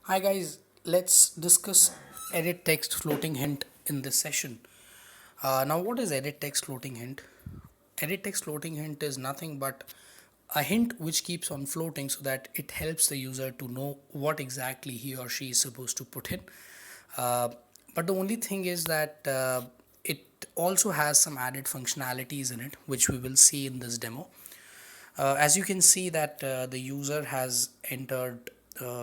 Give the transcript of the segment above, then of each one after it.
Hi guys, let's discuss edit text floating hint in this session. Now what is edit text floating hint? Edit text floating hint is nothing but a hint which keeps on floating so that it helps the user to know what exactly he or she is supposed to put in. Uh, but the only thing is that it also has some added functionalities in it which we will see in this demo. As you can see that the user has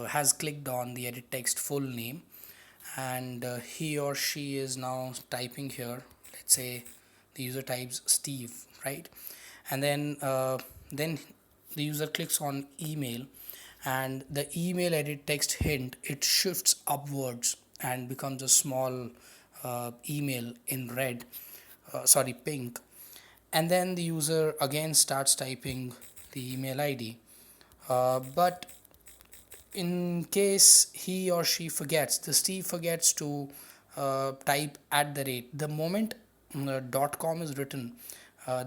has clicked on the edit text full name, and he or she is now typing here. Let's say the user types Steve, right? And then the user clicks on email, and the email edit text hint, it shifts upwards and becomes a small email in red, sorry, pink. And then the user again starts typing the email ID. But in case he or she forgets, the Steve forgets to type at the rate, the moment .com is written,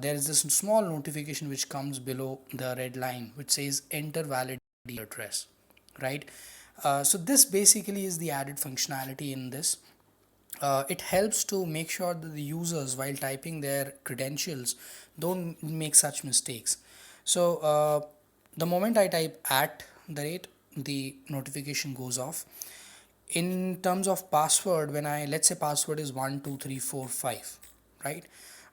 there is this small notification which comes below the red line which says enter valid email address, right? So this basically is the added functionality in this. It helps to make sure that the users, while typing their credentials, don't make such mistakes. So the moment I type at the rate, the notification goes off. In terms of password, when I, let's say password is 12345, right?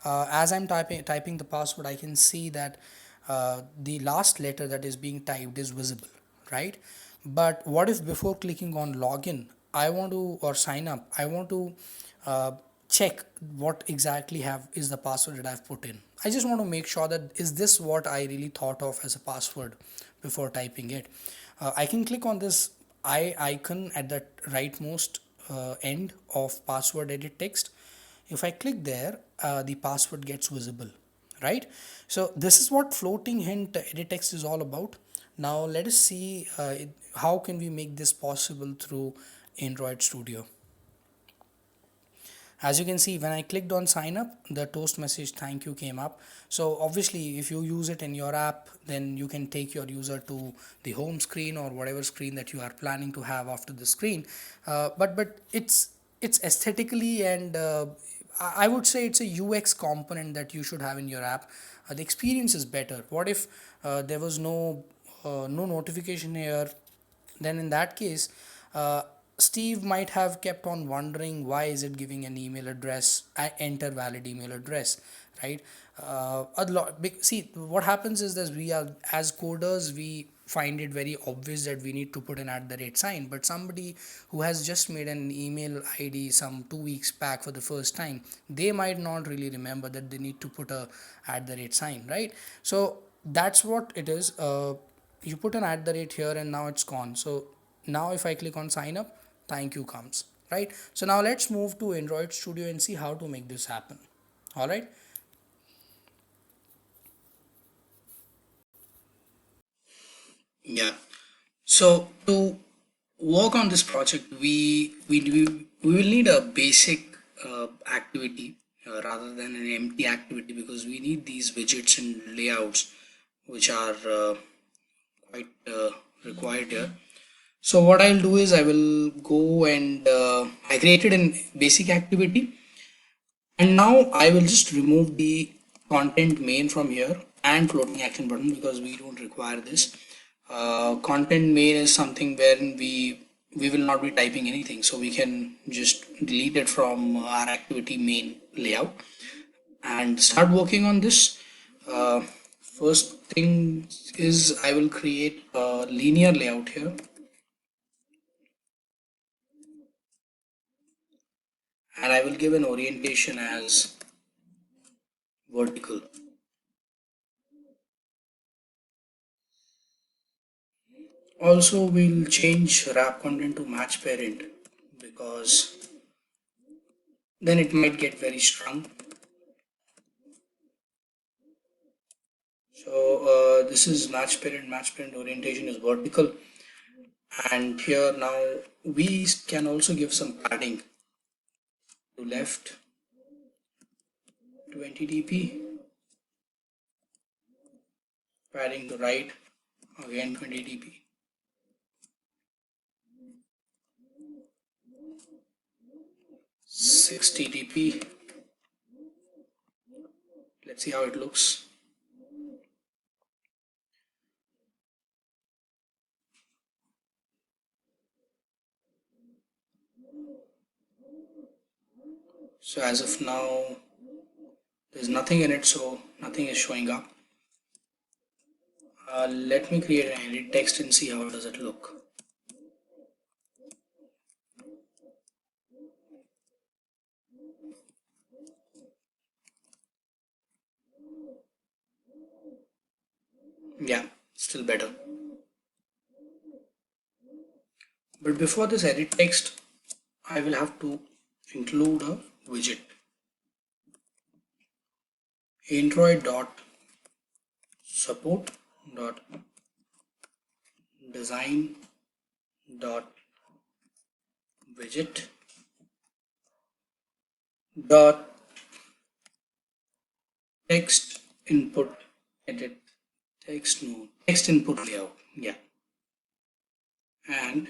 As I'm typing the password, I can see that the last letter that is being typed is visible, right? But what if before clicking on login, I want to, or sign up, I want to uh, check what exactly have is the password that I've put in. I just want to make sure that is this what I really thought of as a password before typing it. I can click on this I icon at the rightmost end of password edit text. If I click there, the password gets visible, right? So this is what floating hint edit text is all about. Now let us see how can we make this possible through Android Studio. As you can see, when I clicked on sign up, the toast message thank you came up. So obviously if you use it in your app, then you can take your user to the home screen or whatever screen that you are planning to have after the screen. But it's aesthetically and I would say it's a UX component that you should have in your app. The experience is better. What if there was no notification here? Then in that case, uh, Steve might have kept on wondering why is it giving an email address, enter valid email address, right? A lot. See, what happens is that we are, as coders, we find it very obvious that we need to put an at the rate sign, but somebody who has just made an email ID some 2 weeks back for the first time, they might not really remember that they need to put a at the rate sign, right? So that's what it is. You put an at the rate here and now it's gone. So now if I click on sign up, thank you comes, right? So now let's move to Android Studio and see how to make this happen. All right. Yeah. So to work on this project, we will need a basic activity rather than an empty activity, because we need these widgets and layouts which are quite required here. So what I'll do is I will go and I created an basic activity, and now I will just remove the content main from here and floating action button because we don't require this. Content main is something wherein we will not be typing anything, so we can just delete it from our activity main layout and start working on this. First thing is I will create a linear layout here, and I will give an orientation as vertical. Also, we'll change wrap content to match parent because then it might get very strong. So this is match parent orientation is vertical, and here now we can also give some padding to left 20 dp, padding to right again 20 dp. xttp. Let's see how it looks. So as of now, there's nothing in it, so nothing is showing up. Let me create an edit text and see how does it look. Yeah, still better. But before this edit text, I will have to include a widget. Android.support.design.widget dot text input edit text input layout. Yeah, and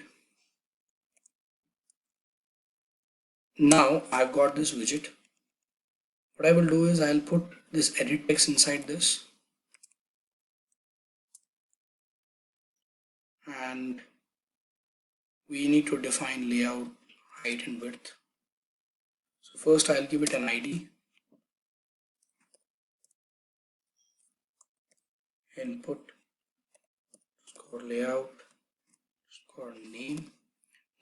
now I've got this widget. What I will do is I'll put this edit text inside this, and we need to define layout, height and width. So first I'll give it an ID, input score layout score name.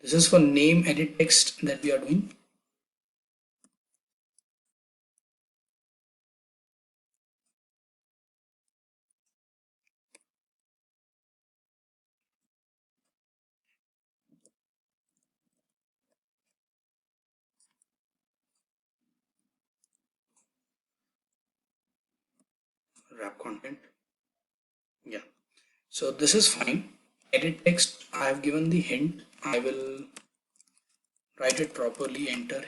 This is for name edit text that we are doing. Wrap content. Yeah, so this is fine. Edit text, I have given the hint. I will write it properly. Enter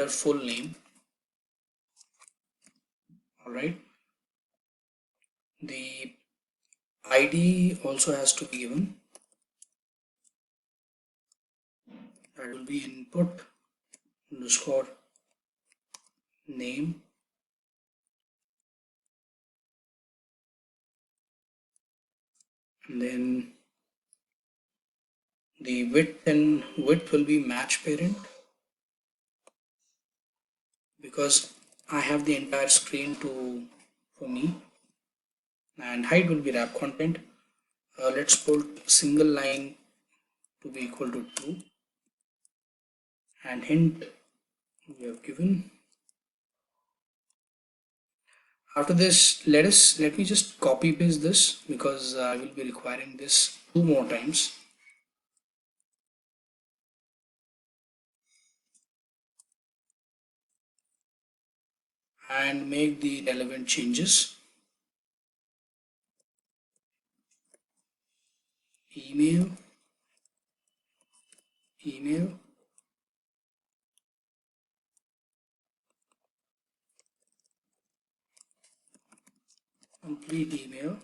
full name. All right, the ID also has to be given. That will be input underscore name, and then the width will be match parent, because I have the entire screen for me, and height will be wrap content. Let's put single line to be equal to 2, and hint we have given. After this, let me just copy paste this, because I will be requiring this 2 more times. And make the relevant changes. Email, complete email.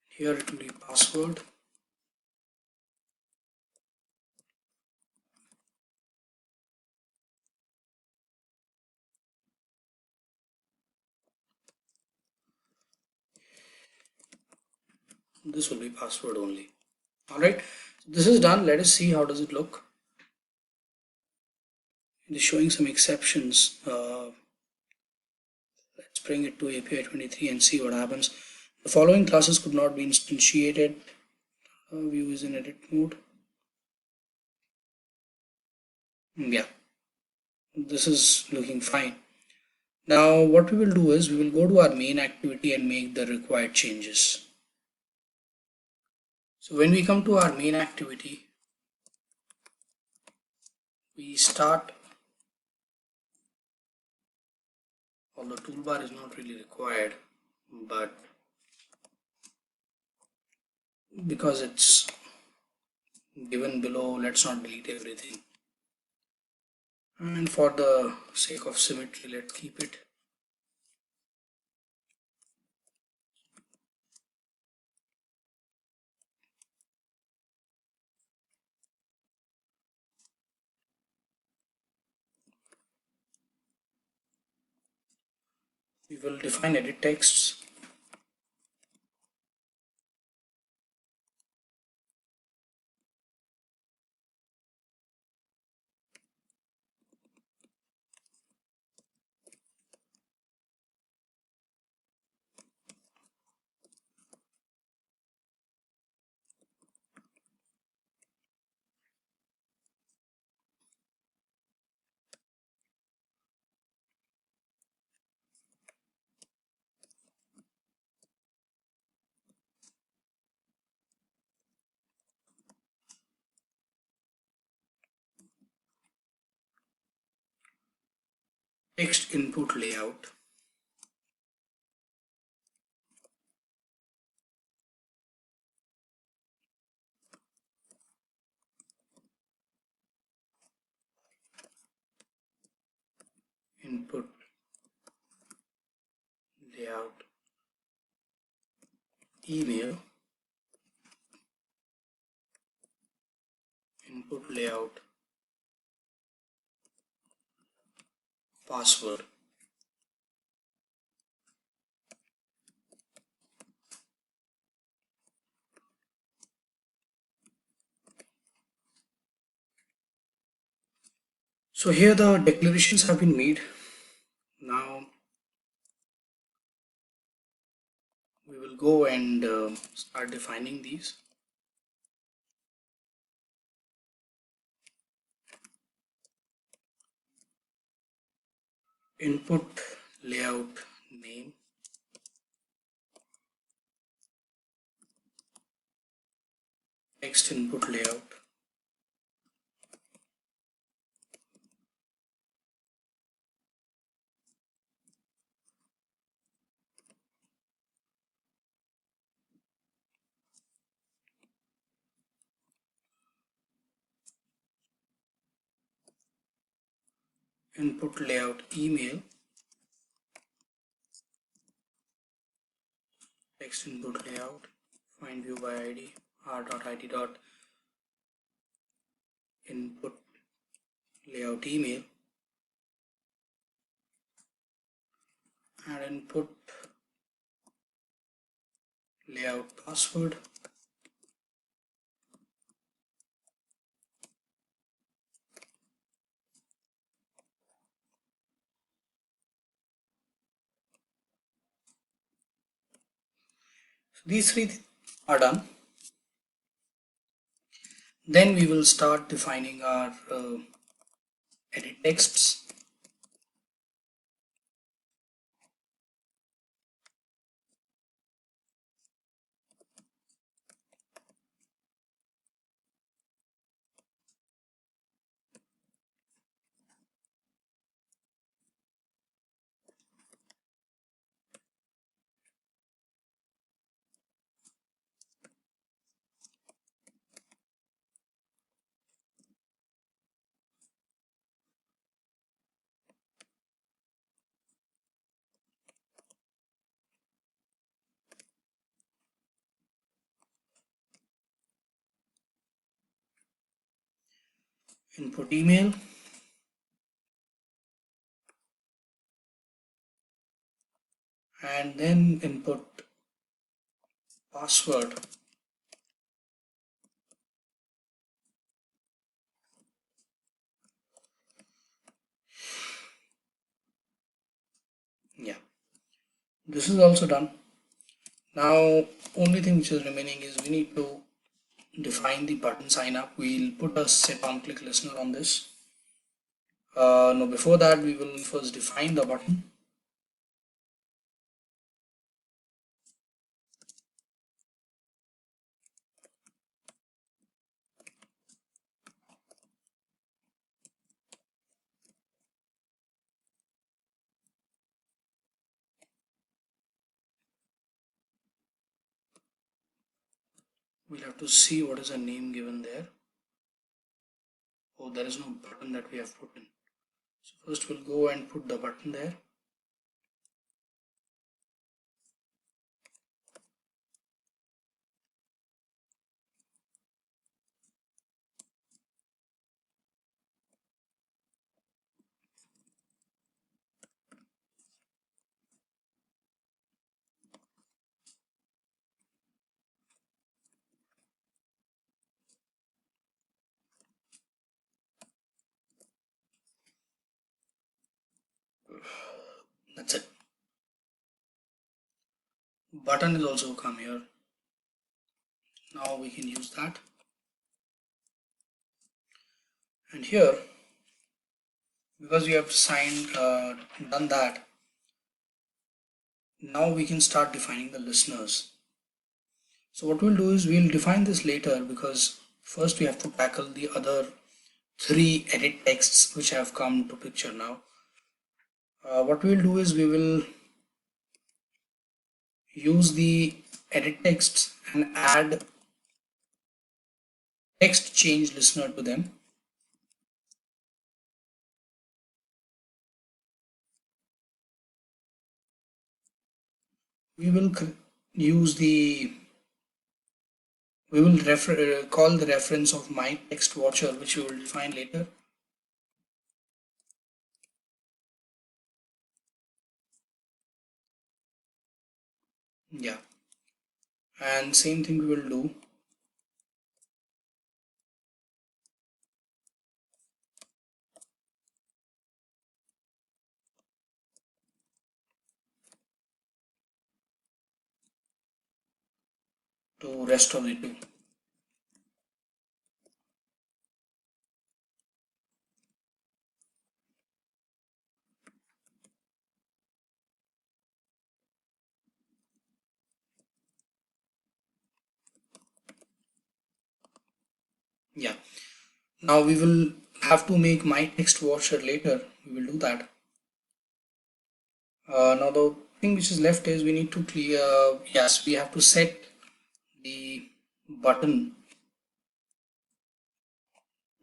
Here it will be password. This will be password only. All right, so this is done. Let us see how does it look. It is showing some exceptions. Let's bring it to API 23 and see what happens. The following classes could not be instantiated. View is in edit mode. Yeah, this is looking fine. Now what we will do is we will go to our main activity and make the required changes. So when we come to our main activity, we start, although toolbar is not really required, but because it's given below, let's not delete everything, and for the sake of symmetry, let's keep it. We will define edit texts. Text input layout. Input layout email. Input layout password. So here the declarations have been made. Now we will go and start defining these. Input layout name. Text input layout. Input layout email. Text input layout. Find view by id. r.id dot input layout email. And input layout password. So these three are done. Then we will start defining our edit texts. Input email. And then input password. Yeah, this is also done. Now only thing which is remaining is we need to define the button sign up. We'll put a set on click listener on this. No, before that we will first define the button. We'll have to see what is a name given there. Oh, there is no button that we have put in. So first we'll go and put the button there. button is also come here. Now we can use that. And here, because we have done that, now we can start defining the listeners. So what we'll do is we'll define this later, because first we have to tackle the other three edit texts which have come to picture now. What we'll do is we will use the edit texts and add text change listener to them. We will use the we will call the reference of my text watcher, which we will define later. Yeah, and same thing we will do to rest of the two. Yeah, now we will have to make my text watcher later. We will do that. Now the thing which is left is we need to clear, yes, we have to set the button,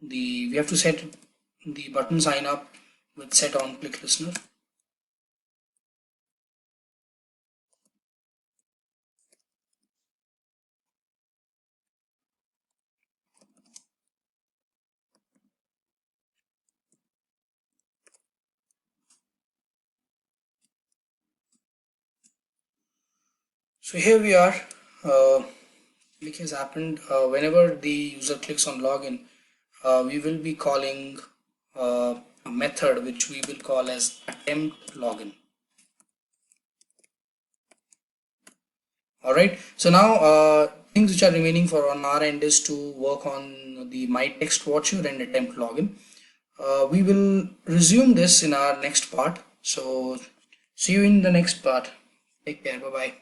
we have to set the button sign up with set on click listener. So here we are. Click has happened. Whenever the user clicks on login, we will be calling a method which we will call as attempt login. All right. So now things which are remaining for on our end is to work on the my text watcher and attempt login. We will resume this in our next part. So see you in the next part. Take care. Bye bye.